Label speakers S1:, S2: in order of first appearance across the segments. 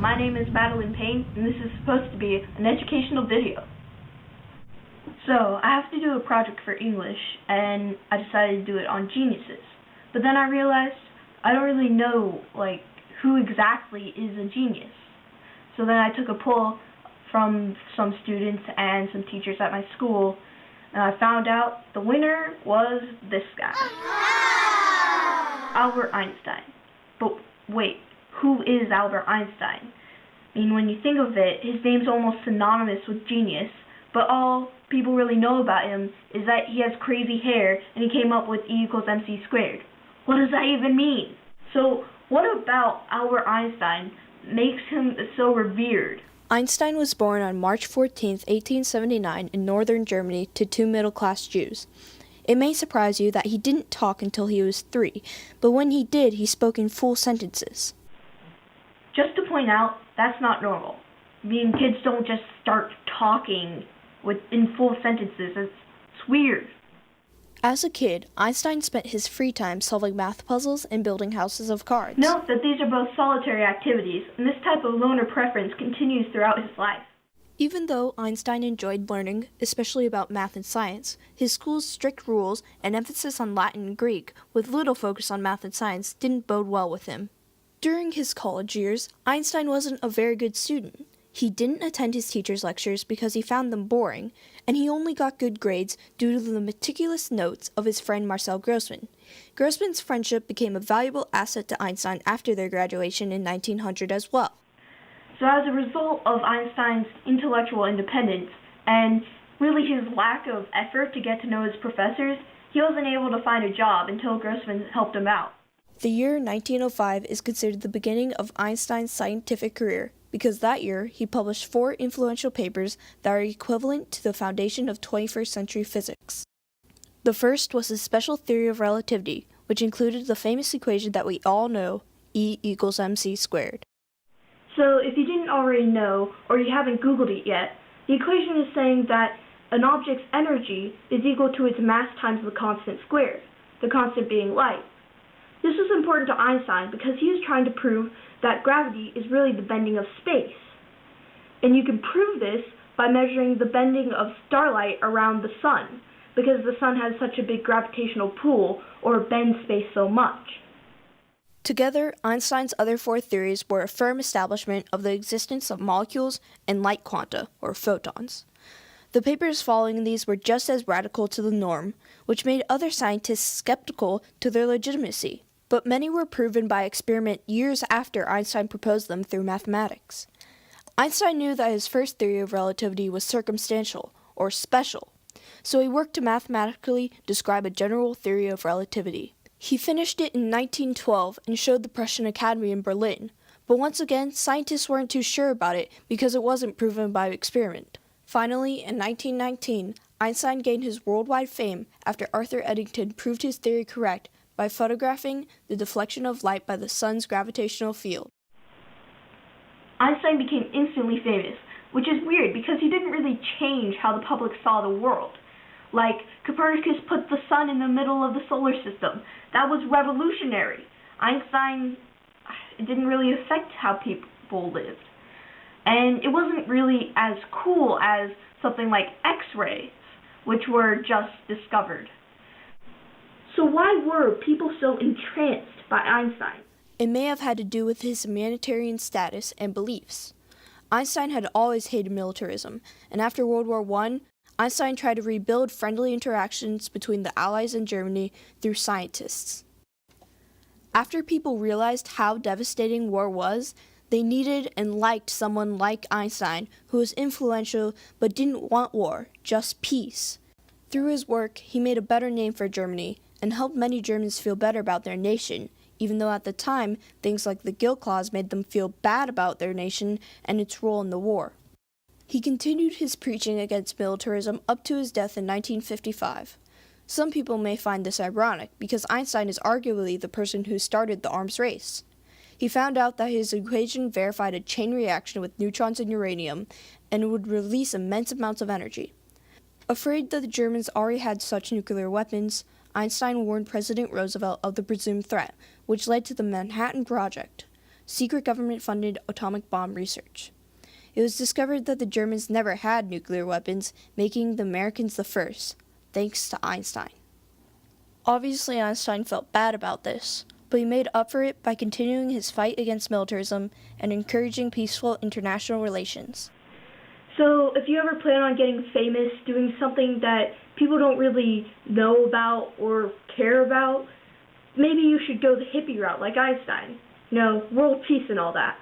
S1: my name is Madeline Payne, and this is supposed to be an educational video. So, I have to do a project for English, and I decided to do it on geniuses. But then I realized I don't really know, who exactly is a genius. So then I took a poll from some students and some teachers at my school, and I found out the winner was this guy. Albert Einstein. But wait, who is Albert Einstein? I mean, when you think of it, his name's almost synonymous with genius, but all people really know about him is that he has crazy hair and he came up with E=mc². What does that even mean? So, what about Albert Einstein makes him so revered?
S2: Einstein was born on March 14, 1879 in northern Germany to two middle-class Jews. It may surprise you that he didn't talk until he was 3, but when he did, he spoke in full sentences.
S1: Just to point out, that's not normal. I mean, kids don't just start talking in full sentences. It's weird.
S2: As a kid, Einstein spent his free time solving math puzzles and building houses of cards.
S1: Note that these are both solitary activities, and this type of loner preference continues throughout his life.
S2: Even though Einstein enjoyed learning, especially about math and science, his school's strict rules and emphasis on Latin and Greek, with little focus on math and science, didn't bode well with him. During his college years, Einstein wasn't a very good student. He didn't attend his teachers' lectures because he found them boring, and he only got good grades due to the meticulous notes of his friend Marcel Grossman. Grossman's friendship became a valuable asset to Einstein after their graduation in 1900 as well.
S1: So as a result of Einstein's intellectual independence and really his lack of effort to get to know his professors, he wasn't able to find a job until Grossman helped him out.
S2: The year 1905 is considered the beginning of Einstein's scientific career, because that year he published 4 influential papers that are equivalent to the foundation of 21st century physics. The first was his special theory of relativity, which included the famous equation that we all know, E=mc².
S1: So if you didn't already know, or you haven't Googled it yet, the equation is saying that an object's energy is equal to its mass times the constant squared, the constant being light. This was important to Einstein because he was trying to prove that gravity is really the bending of space. And you can prove this by measuring the bending of starlight around the sun, because the sun has such a big gravitational pull, or bends space so much.
S2: Together, Einstein's other 4 theories were a firm establishment of the existence of molecules and light quanta, or photons. The papers following these were just as radical to the norm, which made other scientists skeptical to their legitimacy. But many were proven by experiment years after Einstein proposed them through mathematics. Einstein knew that his first theory of relativity was circumstantial, or special, so he worked to mathematically describe a general theory of relativity. He finished it in 1912 and showed the Prussian Academy in Berlin, but once again, scientists weren't too sure about it because it wasn't proven by experiment. Finally, in 1919, Einstein gained his worldwide fame after Arthur Eddington proved his theory correct by photographing the deflection of light by the sun's gravitational field.
S1: Einstein became instantly famous, which is weird because he didn't really change how the public saw the world. Like, Copernicus put the sun in the middle of the solar system. That was revolutionary. Einstein, it didn't really affect how people lived. And it wasn't really as cool as something like X-rays, which were just discovered. So why were people so entranced by Einstein?
S2: It may have had to do with his humanitarian status and beliefs. Einstein had always hated militarism, and after World War I, Einstein tried to rebuild friendly interactions between the Allies and Germany through scientists. After people realized how devastating war was, they needed and liked someone like Einstein, who was influential but didn't want war, just peace. Through his work, he made a better name for Germany and helped many Germans feel better about their nation, even though at the time, things like the Guild Clause made them feel bad about their nation and its role in the war. He continued his preaching against militarism up to his death in 1955. Some people may find this ironic, because Einstein is arguably the person who started the arms race. He found out that his equation verified a chain reaction with neutrons and uranium, and would release immense amounts of energy. Afraid that the Germans already had such nuclear weapons, Einstein warned President Roosevelt of the presumed threat, which led to the Manhattan Project. secret government-funded atomic bomb research. It was discovered that the Germans never had nuclear weapons, making the Americans the first, thanks to Einstein. Obviously, Einstein felt bad about this, but he made up for it by continuing his fight against militarism and encouraging peaceful international relations.
S1: So, if you ever plan on getting famous, doing something that people don't really know about or care about, maybe you should go the hippie route like Einstein. You know, world peace and all that.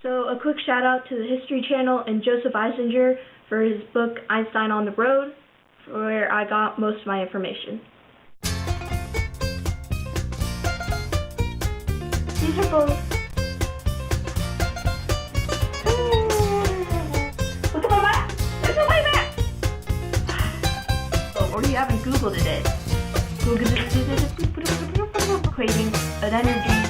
S1: So, a quick shout out to the History Channel and Joseph Eisinger for his book Einstein on the Road, where I got most of my information. These are both. Look at my map! Look at my map! Oh, or you haven't Googled it. Googled it. Equating an energy